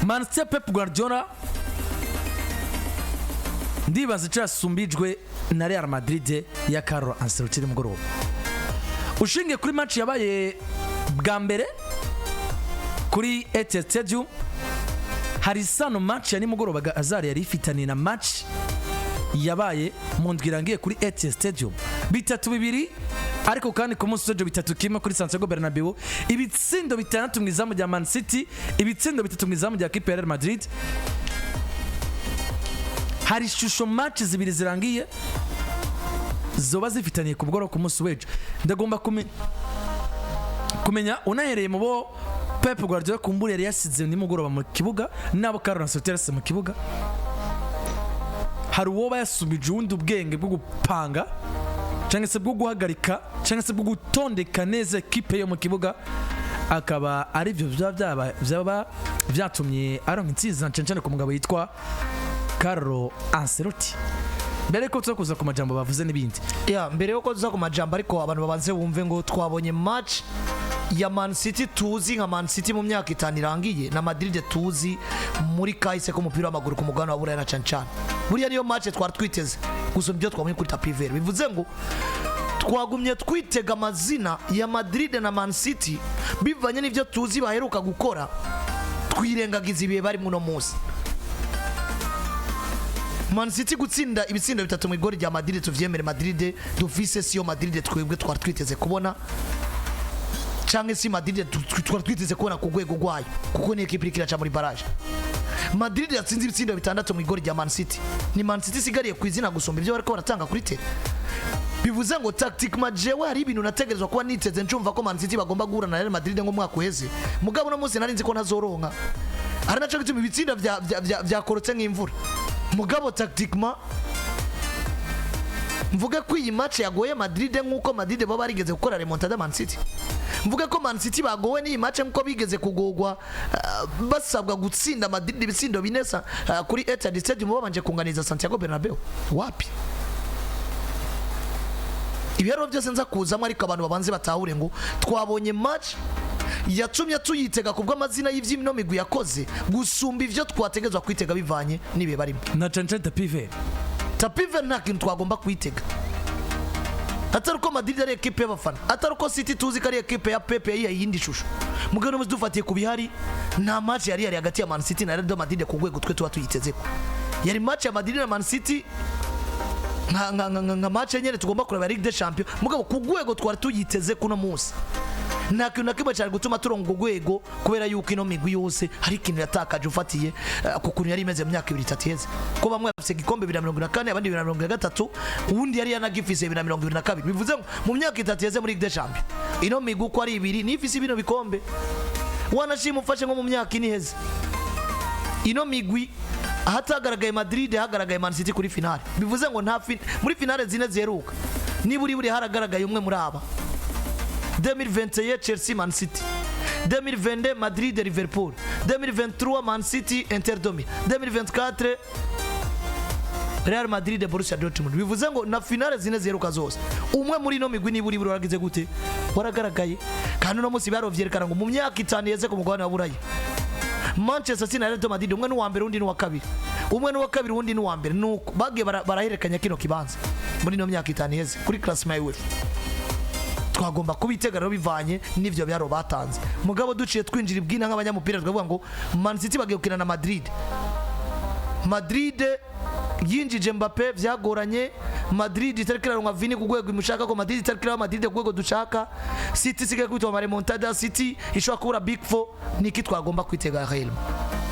Man City Pep Guardiola ndibaza cyasumbijwe na Real Madrid ya Carlo Ancelotti mugoroba. Ushingiye kuri match yabaye bwa mbere kuri Etihad Stadium, hari sano match ya nimugoroba Azari yari ifitanye na match yabaye mu ndwirangiye kuri Etihad Stadium 3-2, ariko kandi ku munsi w'ejo 3-1 kuri Santiago Bernabeu. Ibitsindo 6 mu izamu rya Man City, ibitsindo 3 mu izamu rya Real Madrid. Hari shusho match zibiri zirangiye zoba zifitaniye ku bugoro ku munsi w'ejo. Ndagomba kumenya unahereye mu bo Pep Guardiola kumbure yari yasize nimugoroba mu kibuga nabo Carlo Ancelotti mu kibuga. Hari uwo bayasubije undi ubwenge bwo gupanga cyangwa se bwo guhagarika cyangwa se bwo gutondeka neza equipe yo mu kibuga, akaba ari byo byaba byatumye aronka intsinzi cyane ku mugabo yitwa Carlo Ancelotti. Mbere ko tuzakuza ku majambo bavuze n'ibindi. Mbere yo ko tuza ku majambo ariko abantu babanze bumve ngo twabonye match ya Man City tuzi nka Man City mu myaka 5 irangiye na Madrid tuzi muri kahise ko umupira w'amaguru ku mugabane wa Burayi na Cancana. Buriya niyo match twari twiteze gusa byo twabonye kuri tapi vert. Bivuze ngo twagumye twitega amazina ya Madrid na Man City bivanye n'ivyo tuzi baheruka gukora, twirengagiza ibihe bari muno munsi. Man City gutsinda ibitsindo 3 mu igori rya Madrid, tuvyemere Madrid dufise siyo Madrid twebwe twari twiteze kubona, cyangwa si Madrid twari twiteze kubona ku rwego rwayo kuko ni equipe ikiraca muri barrage. Madrid yatsinze ibitsindo 6 mu igori rya Man City. Ni Man City sigariye ku izina gusumba ibyo bariko baratanga kuri tele. Bivuze ngo tactiquement jewe hari ibintu nategerezwa kuba niteze ncumva ko Man City bagomba guhura na Real Madrid ngo mwaka uheze. Mugabo no munsi narinzi ko ntazoronka. Ari naco gituma ibitsindo vya korotse nk'imvura. Mugabo tactiquement mvuga ko iyi match yagoye Madrid nkuko Madrid baba barigeze gukora remontada Man City. Mvuga ko Man City bagowe ni match nkuko bigeze kugogwa basabwa gutsinda Madrid ibitsindo binesa kuri Etihad Stadium babanje kunganiza Santiago Bernabeu. Wapi? Ibiro byose nza kuzamo ariko abantu babanze batahure ngo twabonye match yatumye tuyitega kubwo amazina y'ivyimino migwi yakoze gusumba ivyo twategezwa kwitega bivanye nibe barimo na Cancana tapi vert nta kintu twagomba kwitega. Atari ko Madrid ari equipe y'abafana, atari ko City tuzi ko ari equipe ya Pep yindi shusho. Mugabo muzi dufatiye ku bihari nta match yari hagati ya Man City na Real Madrid ku rwego twe tuba tuyitezeko. Yari match ya Madrid na Man City nka match nyene tugomba kureba Ligue des Champions, mugabo ku rwego twari tuyiteze kuno munsi nta kintu nakimwe cyari gutuma turongo rwego kubera yuko ino migwi yose hari ikintu yatakaje ufatiye ku kuntu yari imeze mu myaka 2-3 yeze ko bamwe bafite igikombe 2024 abandi 2023 ubundi yari yanagifise 2022. Bivuze mu myaka 3 yeze muri Ligue des Champions ino migwi ko ari ibiri nifise ibino bikombe wanashima ufashe nko mu myaka ine heze. Ino migwi ahatagaragaye Madrid hagaragaye Man City kuri finale. Bivuze ngo nta muri finale zine ziheruka niburi haragaragaye umwe muri aba 2021 Chelsea Man City, 2022 Madrid Liverpool, 2023 Man City Inter Domi, 2024 Real Madrid Borussia Dortmund. Bivuze ngo na finale zine ziheruka zose umwe muri no migwi niburi waragize gute waragaragaye kandi no munsi barovyerekana ngo mu myaka 5 yeze ku mugabane wa Burayi Manchester City na Real Madrid umwe n'uwa mbere undi n'uwa kabiri, umwe n'uwa kabiri undi n'uwa mbere, nuko bagiye baraherekanya kino kibanza muri no myaka 5 yeze kuri classement UEFA. Twagomba kubitega rero bivanye n'ivyo byaro batanze. Mugabo duciye twinjira ibwina nk'abanyamupira twavuga ngo Man City bagiye gukina na Madrid. Madrid yinjije Mbappe vyagoranye, Madrid itarikira ngo Vini ku rwego imushaka ko Madrid itarikira Madrid ku rwego dushaka, City sigaye kwitwa remontada, City ishobora kubura Big 4. Niki twagomba kwitega Real?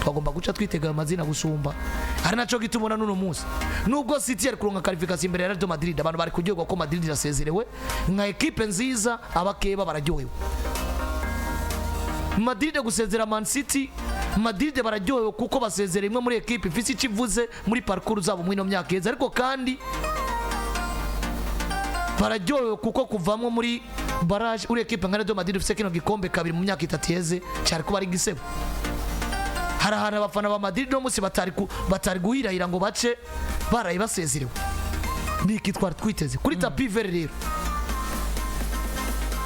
Twagomba guca twitega amazina gusumba ari naco gitumona nuno munsi nubwo City yari kuronka qualification imbere ya Real Madrid abantu bari kujyego ko Madrid irasezerewe nka equipe nziza abakeba bararyohewe. Madrid gusezera Man City, Madrid bararyohewe kuko basezera imwe muri equipe ifise ikivuze muri parcours zabo muri no myaka yeze, ariko kandi bararyohewe kuko kuvamwe muri barrage uri equipe nka Real Madrid ifise kino gikombe kabiri mu myaka 3 yeze cyari kuba ari gisebo. Harahana abafana ba Madrid no munsi batari guhirahira ngo bace baraye basezerewe. Niki twari twiteze kuri tapi vert rero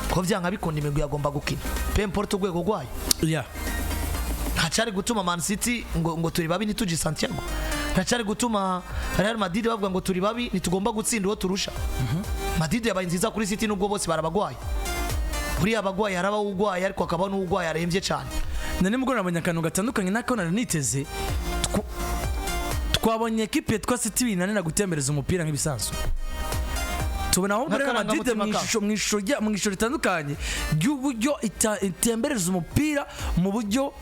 ko vyanga bikunda imigwi yagomba gukina pe importe urwego rwayo ntacari gutuma Man City ngo turi babi nituji Santiago, ntacari gutuma Real Madrid bavuga ngo turi babi nitugomba gutsinda uwo turusha. Madrid yabaye nziza kuri City nubwo bose barabagwaye, buri abagwaye haraba ugwaye ariko akaba n'ugwaye aremvye cyane. None mugora abanyakano gatandukanye nako naraniteze twabonye equipe twa City binanira gutembereza umupira nk'ibisanzwe. Tubona aho Real Madrid mu ishusho ritandukanye ry'uburyo itembereza umupira mu buryo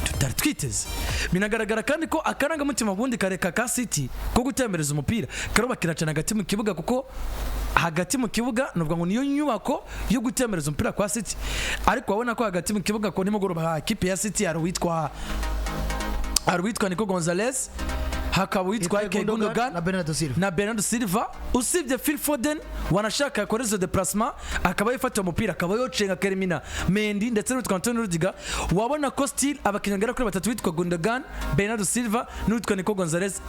tutari twiteze. Binagaragara kandi ko akarangamutima bundi kareka ka City ko gutembereza umupira karoba kiracana hagati mu kibuga, kuko hagati mu kibuga nubwo ngo niyo nyubako yo gutembereza umupira kwa City, ariko wabona ko hagati mu kibuga ko nimugoroba equipe ya City arwitwa Nico Gonzalez, hakaba witwa Gundogan na Bernardo Silva. Usibye Phil Foden wanashaka yakoreza déplacement akaba yifata umupira akaba yocenga Kermina Mendy ndetse n'utwa Antonio Rudiger. Wabona ko still abakinyangara kuri batatu witwa Gundogan, Bernardo Silva n'utwa Nico Gonzalez,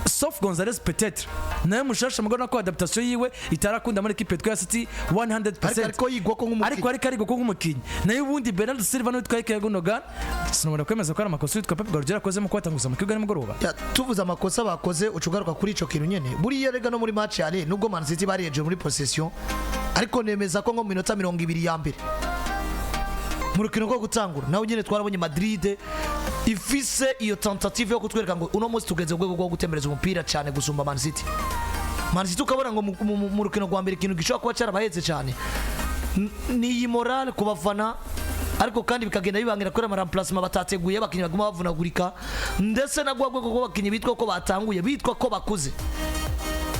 sauf Gonzalez peut-être naye mushasha mugona ko adaptation yiwe itarakunda muri equipe ya City 100%, ariko yigwa ko nk'umukinyi. Naye ubundi Bernardo Silva n'utwa Gundogan sinubona kwemeza ko ari amakosa witwa Pep Guardiola akoze mu kwatanguza mu kibuga nimugoroba. Tuvuze amakosa bakoze ucugaruka kuri ico kintu nyene buriya rega no muri match yale nubwo Man City bariyeje muri possession, ariko nemeza ko ngo minota 20 ya mbere mu rukino rwo gutangura nawe nyene twarabonye Madrid ifise iyo tentative yo kutwereka ngo uno munsi tugeze ubwego bwo gutembereza umupira cyane gusumba Man City. Man City ukabona ngo mu rukino rwa mbere ikintu gishobora kuba cyarabahetse cyane ni moral ku bafana, ariko kandi bikagenda bibangira kuri amaramplacement batateguye abakinnyi baguma bavunagurika, ndetse na gwagwe ko bakinnyi bitwa ko batanguye bitwa ko bakuze.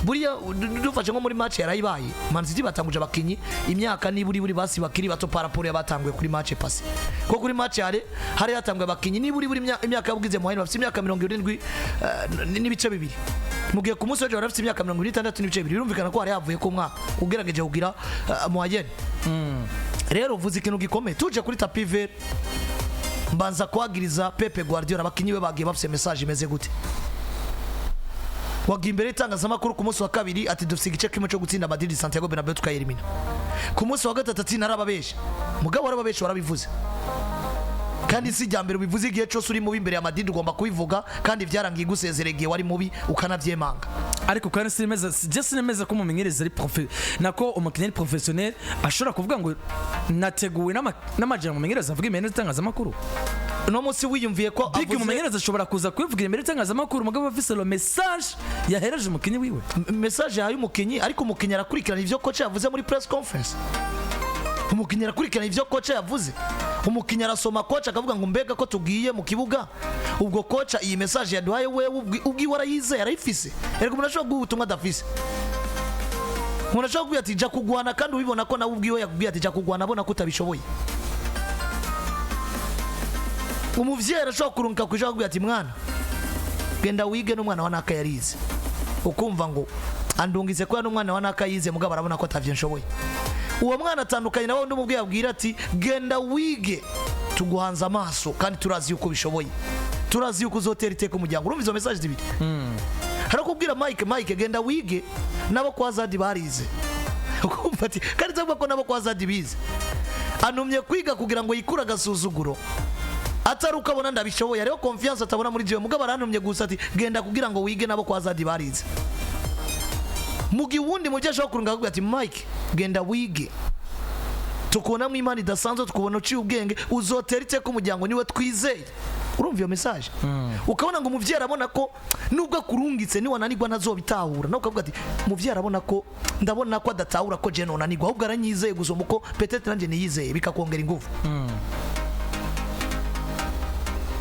Buriya dufashe nko muri match yarayibaye Man City batanguje abakinnyi imyaka ni buri basi bakiri bato paraporo yabatanguye kuri match passé, ko kuri match hari yatanguye abakinnyi ni buri imyaka yabugize mu hayino bafite imyaka 70 n'ibice bibiri, mugiye ku munsi w'ejo bafite imyaka 76 n'ibice bibiri. Birumvikana ko hari yavuye ku mwaka ugerageje kugira moyenne. Rero uvuze ikintu gikomeye tuje kuri tapi vert, mbanza kwagiriza Pep Guardiola abakinnyi be bagiye bafite message imeze gute. Wagiye imbere itangazamakuru ku munsi wa kabiri ati dufite igice kimwe cyo gutsinda Madrid Santiago Bernabeu tukayerimina. Ku munsi wa gatatu ati narababesha, mugabo warababesha warabivuze, kandi si jambere bivuze igihe cyose uri mu imbere ya Madrid ugomba kubivuga, kandi byarangiye gusezerege wari mubi ukanavyemanga. Ariko kandi sinemeza ko umumenyereza ari nako umukinnyi professionnel ashobora kuvuga ngo nateguwe n'amajambo umumenyereza avuga imbere y'itangazamakuru. No munsi wiyumviye ko avuze umumenyereza ashobora kuza kubivugira imbere y'itangazamakuru, mugabo afise lo message yahereje umukinnyi wiwe, message yahaye umukinnyi, ariko umukinnyi arakurikirana ivyo coach yavuze muri press conference. Umukinnyi arakurikirana ivyo coach yavuze, umukinnyi arasoma coach akavuga ngo mbega ko tugiye mu kibuga ubwo coach iyi message yaduhaye wewe ubwiwe arayize yarayifise. Erega umuntu ashobora guhutumwa adafise, umuntu ashobora kugira ati ja kugwana kandi ubibona ko nawe ubwiwe yakubwiye ati ja kugwana abona ko utabishoboye. Umuvyeyi arashobora kurunka kujya kugira ati mwana genda wige n'umwana wa naka yarize, ukumva ngo andungize ko n'umwana wa naka yize mugabo arabona ko atavye nshoboye. Uwo mwana atandukanye nawe ndumubwiye abwira ati genda wige tuguhanza amaso kandi turazi yuko bishoboye, turazi yuko uzotera iteka umuryango. Urumva izo message zibiri. Harakubwira Mike genda wige nabo kwa Zadi barize, ukumva ati kandi zavuga ko nabo kwa Zadi bize, anumye kwiga kugira ngo yikura gasuzuguro atari ukabona ndabishoboye, rero confiance atabona muri jewe mugabo arantumye gusa ati genda kugira ngo wige nabo kwa Zadi barize. Mugi wundi mujyasho kurunga kugira ati Mike genda wige tukubona mu imani idasanzwe, tukubona uciye ubwenge uzotera iteka umuryango niwe twizeye. Urumva iyo message ukabona ngo umuvyeyi arabona ko nubwo akurungitse ni wananirwa ntazobitahura, no ukavuga ati umuvyeyi arabona ko ndabona ko adatahura ko je nonanirwa ahubwo aranyizeye gusa umuko peut-être nanje niyizeye bikakongera ingufu.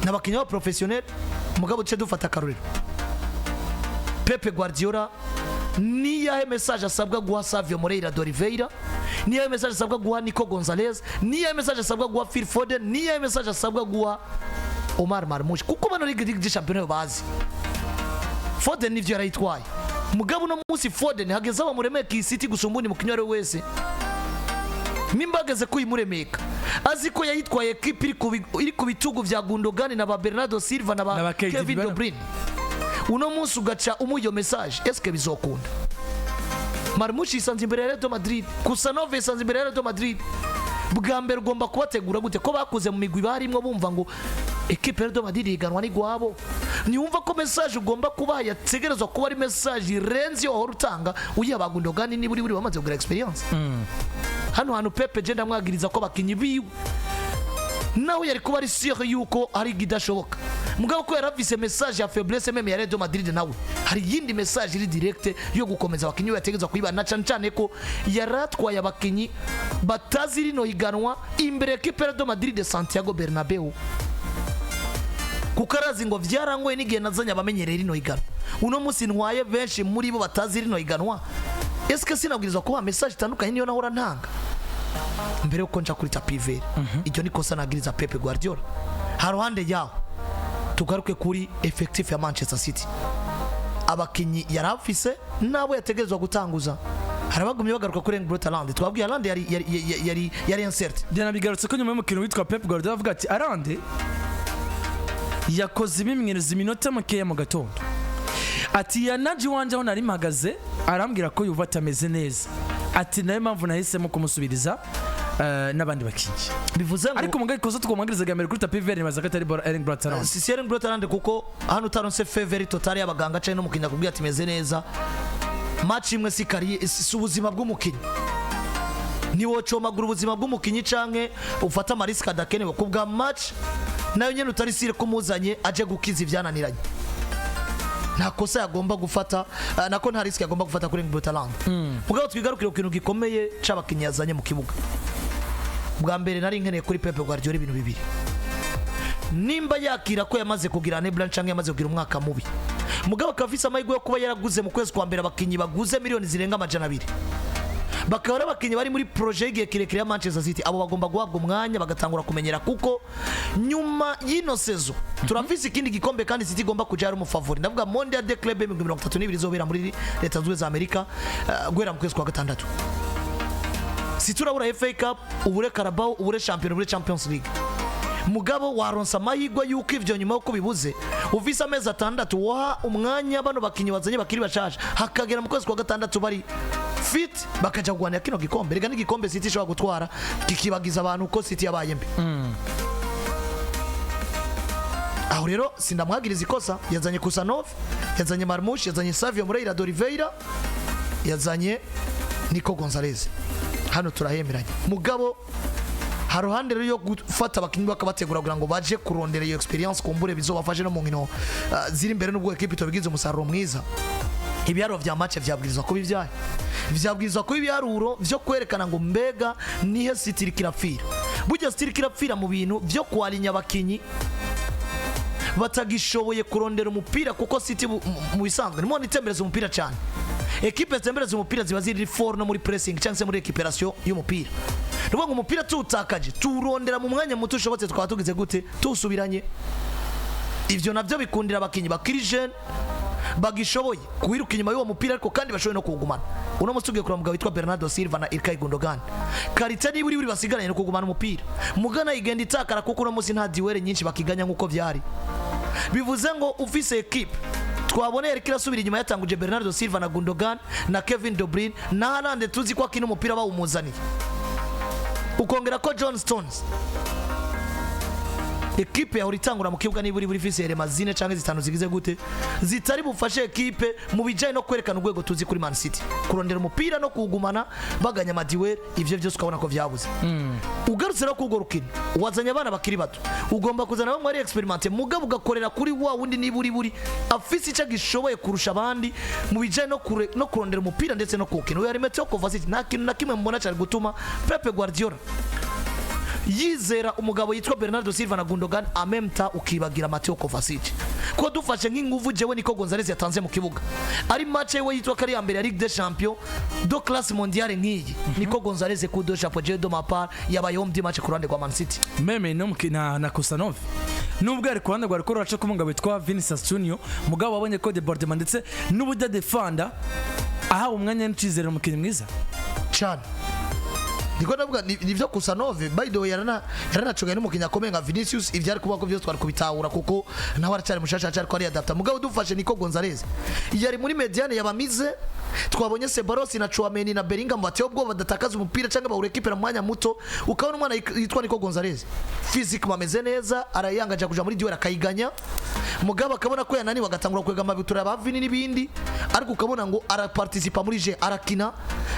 N'abakinnyi ba professionnel mugabo cyo dufata karuriro Pep Guardiola niyahe message asabwa guha Savio Moreira de Oliveira, niyahe message asabwa guha Nico Gonzalez, niyahe message asabwa guha Phil Foden, niyahe message asabwa guha Omar Marmoush, kuko bano Ligue de Champions bazi Foden nivyo yarayitwaye mugabo no munsi Foden hageze abamuremeka iyi City gusumbuni mukinyore wese nimbageze kuyimuremeka azi ko yayitwaye equipe iri ku bitugu vya Gundogan na ba Bernardo Silva na ba Kevin De Bruyne. Uno munsi ugaca umuyo message eske bizokunda? Marmoush isanze imbere ya Real Madrid, Kusanov isanze imbere ya Real Madrid, bwa mbere ugomba kubategura gute ko bakuze mu migwi barimo bumva ngo equipe ya Madrid iganwa n'igwabo niwumva ko message ugomba kuba yategerezwa kuba ari message irenze yo hora utanga uyiha Gundogan ni buri bamaze kugira experience hano Pepe je ndamwagiriza ko bakinyi biwe nawe yari kuba ari sûr yuko ari gidashoboka mugabo ko yaravise message ya faiblesse meme ya Real Madrid nawe hari yindi message iri direct yo gukomeza abakinyi yategezwa kuyibana cyane ko yaratwaye abakinyi batazi rino higanwa imbere equipe ya Real Madrid de Santiago Bernabeu kukarazi ngo vyarangwe n'igihe nazanya abamenyereye rino higanwa uno musi ntwaye benshi muri bo batazi rino higanwa eske sinabwirizwa kuba message itandukanye niyo nahora ntanga mbere uko nja kuri tapivere icyo niko sanagiriza Pepe Guardiola haruhande yaho tugaruke kuri effective ya Manchester City abakinyi yarafise nabo yategerezwa gutanguza harabagumye bagaruka kuri England Talent twabwiye Haaland yari insert Diana bigarutse ko nyuma y'umukino witwa Pep Guardiola avuga ati Haaland yakoze imyimenyerezo iminota makeya mu gatondo ati yanaji wanje aho nari mpagaze arambwira ko yuva atameze neza ati nayo mpamvu nahisemo kumusubiriza n'abandi bakinyi bivuze ngo ariko mugaye kozo twomagiriza gamere kuri tapivere maze katari Erling Braut Haaland si Erling Braut Haaland kuko hano utaronse favor total y'abaganga cyane no mukinya kubwira ati meze neza match imwe si ubuzima bw'umukinyi niwo comagura ubuzima bw'umukinyi canke ufata amariska adakenewe kubwa match nayo nyene utari sire kumuzanye aje gukiza ivyananiranye nta kosa yagomba gufata nako nta risk yagomba gufata kuri Erling Braut Haaland mugabo twigarukire ku kintu gikomeye c'abakinyi yazanye mu kibuga bwa mbere nari nkeneye kuri Pepe Guardiola ibintu bibiri nimba yakira ko yamaze kugira ne blanche cyangwa yamaze kugira umwaka mubi mugabo kafisa amahirwe yo kuba yaraguze mu kwezi kwa mbere abakinyi baguze miliyoni zirenga 200 bakaba abakinyi bari muri projet igihe kirekire ya Manchester City abo bagomba guhabwa umwanya bagatangura kumenyera kuko nyuma y'ino sezo turafise ikindi gikombe kandi City igomba kuja ari umufavori ndavuga Mondial de Club 32 izobera muri Leta Zunze za Amerika guhera mu kwezi kwa gatandatu si turabura FA Cup ubure Carabao ubure Champions ubure Champions League mugabo waronsa amahirwe yuko ivyo nyuma uko bibuze uvisa amezi 6 waha umwanya bano bakinyi bazanye bakiri bashaje hakagera mu kwezi kwa gatandatu bari fit bakaja kugwana kino gikombe rega n'igikombe City ishobora gutwara kikibagiza abantu uko City yabaye mbi aho rero sindamwagiriza ikosa yazanye Kusanov yazanye Marmoush yazanye Savio Moreira d'Oliveira yazanye Nico Gonzalez hano turahemeranye mugabo haruhande rero yo gufata abakinyi bakabategura kugira ngo baje kurondera iyo experience kumbure bizobafashe no mu nkino ziri imbere n'ubwo equipe tobigize umusaruro mwiza ibyaro vya match vyabwirizwa kuba ivyaye vyabwirizwa kuba ibyaruro vyo kwerekana ngo mbega nihe City kirapfira burya City kirapfira mu bintu vyo kwalinya abakinyi batagishoboye kurondera umupira kuko City mu bisanzwe nimwe nitembereza umupira cyane equipe zitembereza umupira ziba ziri for no muri pressing cyangwa muri recuperation y'umupira nuko ngo umupira tutakaje turondera mu mwanya muto ushobotse twaba tugize gute tusubiranye ivyo navyo bikundira abakinyi bakiri jeune bagishoboye kuwiruka inyuma y'uwo mupira ariko kandi bashoboye no kugumana uno musugiye kuri umugabo witwa Bernardo Silva na Ilkay Gundogan karita ni buri basigaranye no kugumana umupira mugana igenda itakara kuko uno musi nta diwere nyinshi bakiganya nkuko vyari bivuze ngo ufise equipe twaboneye rikira subira inyuma yatanguje Bernardo Silva na Gundogan na Kevin De Bruyne na Haaland tuzi ko akina umupira bawumuzaniye ukongera ko John Stones equipe ya uritangura mu kibuga niburi buri fise mazine canke zitanu zigize gute zitari bufashe equipe mu bijanye no kwerekana urwego tuzi kuri Man City kurondera umupira no kugumana baganya madiwe ivyo byose ukabona ko vyabuze ugarutse no kugo rukino wazanya abana bakiri bato ugomba kuzana bamwe ari experiment mugabo ugakorera kuri wa wundi niburi afise icyo gishoboye kurusha abandi mu bijanye no kurondera umupira ndetse no kukina uya Meteo Kovacic nta kintu na kimwe mbona cyari gutuma Pepe Guardiola yizera umugabo yitwa Bernardo Silva na Gundogan amemta ukibagira Mateo Kovacic ko dufashe nk'inguvu jewe Nico Gonzalez yatanze mu kibuga ari match we yitwa kari ya mbere ya Ligue des Champions do classe mondiale nk'iyi Nico Gonzalez ku do chapeau de ma part yabayeho mu match ku ruhande rwa Man City meme no mukina na Kusanov nubwo ari ku ruhande rwa Rukoro raca kumugabo witwa Vinicius Junior mugabo wabonye ko de Bordement ndetse n'ubuda defender aha umwanya n'icizere umukinyi mwiza cyane niko navuga nivyo Kusanove by the way yaranacogaye n'umukinya akomeye nka Vinicius ivyo ari kuba ko byose twari kubitahura kuko nawe aracari mushasha acari ko ari adapta mugabo dufashe niko Gonzalez yari muri mediane yabamize twabonye Sebaros na Chouameni na Bellingham bateye ubwoba badatakaza umupira cyangwa bawurekipera mu mwanya muto ukabona umwana yitwa niko Gonzalez physique ameze neza arayangaje kuja muri duel akayiganya mugabo akabona ko yanani bagatangura kwega amabitura bavini n'ibindi ariko ukabona ngo araparticipa muri je arakina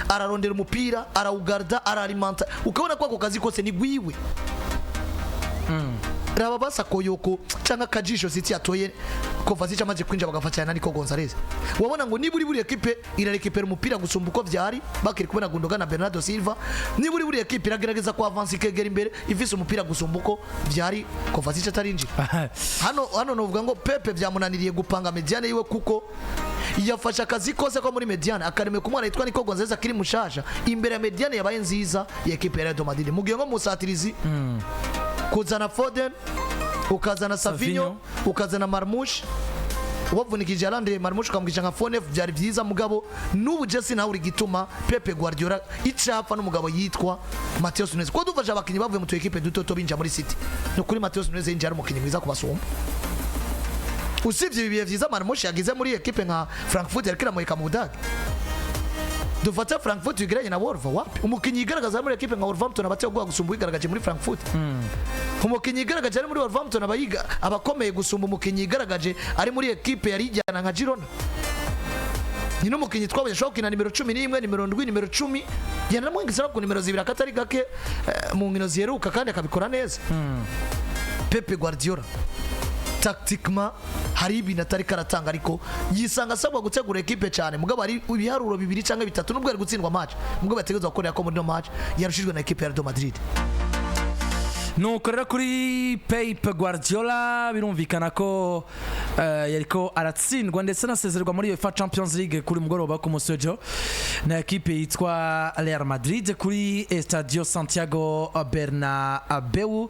ararondera umupira arawugarda aralimenta ukabona ko ako kazi kose ni gwiwe raba basa koyoko cyangwa kajisho siti atoye Kovacic amaze kwinja bagafatana niko Gonzalez wabona ngo niburi buri equipe irarekipera umupira gusumba uko vyari bakiri kubona Gundogan na Bernardo Silva niburi buri equipe iragerageza ko avance ikegera imbere ifise umupira gusumba uko vyari Kovacic atarinji hano novuga ngo Pepe vyamunaniriye gupanga mediane yiwe kuko yafasha akazi kose ko muri mediane akareme ku mwana yitwa niko Gonzalez akiri mushasha imbere ya mediane yabaye nziza ya equipe ya Real Madrid mugiye ngo musatirizi kuzana Foden ukazana Savinho ukazana Marmoush wavunikije arande Marmoush ukamwisha nka Fonef byari byiza mugabo n'ubu Jesse nawe uri gituma Pepe Guardiola icapfa n'umugabo yitwa Matheus Nunes ko dufasha abakinyi bavuye mu equipe dutoto binja muri City no kuri Matheus Nunes yinjira umukinyi mwiza kubasumba usivye ibiye vyiza Marmoush yagize muri equipe nka Frankfurt yarikira mu Budage dufata Frankfurt yigiranye na Wolves wapi umukinyi igaragaza muri equipe nka Wolverhampton abateye gwa gusumba igaragaje muri Frankfurt umukinyi igaragaje ari muri Wolverhampton abayiga abakomeye gusumba umukinyi igaragaje ari muri equipe yari ijyana nka Girona ni n'umukinyi twabonye shoko na nimero 11 nimero 7 nimero 10 yana mwingiza ku nimero 2 akatari gake mu nkino ziheruka kandi akabikora neza Pepe Guardiola tactiquement hari ibintu atari karatanga ariko yisanga asabwa gutegura equipe cyane mugabo ari ibiharuro 2 cyangwa 3 nubwo ari gutsindwa match mugabo bategezwa gukorera ko muri no match yarushijwe na equipe ya Real Madrid nuko rero kuri Pep Guardiola birumvikana ko yariko aratsindwa ndetse nasezerwa muri UEFA Champions League kuri mugoroba ku musojo na equipe yitwa Real Madrid kuri Estadio Santiago Bernabeu